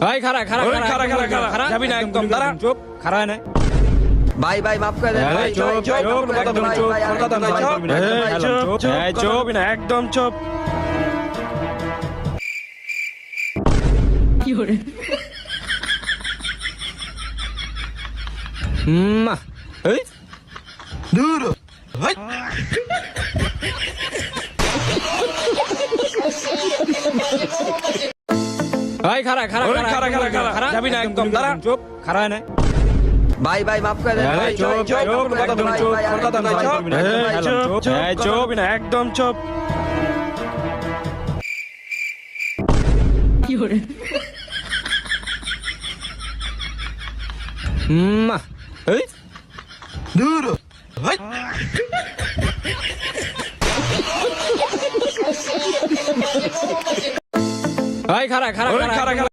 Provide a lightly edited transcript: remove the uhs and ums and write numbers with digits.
ভাই খারা খারা ওই খারা, খারা, খারা। খারা যাবি না একদম, দাঁড়া। চুপ খারা না ভাই ভাই মাফ করে দেন ভাই চুপ, ভাই, চুপ, মাফ করে দেন, একদম ভাই, চুপ, ভাই, কথা আরেকটু বলবি না, ভাই, চুপ, ভাই, এই, চুপ, চুপ, কথা চুপ বলবি না, একদম চুপ। মা এই দূর ভাই ভাই খারা খারা ওই খারা, খারা, খারা। যাবি না একদম, দাঁড়া। চুপ খারা না ভাই ভাই মাফ করে দেন এই, ভাই, চুপ, ভাই, চুপ, চুপ, কথা বলবি না, ভাই, চুপ, ভাই, কথা আরেকটু বলবি না, ভাই, চুপ। ভাই, এই, চুপ, চুপ, ভাই, চুপ না, একদম চুপ। মা এই দূর ভাই ভাই খারা খারা ওই খারা, খারা।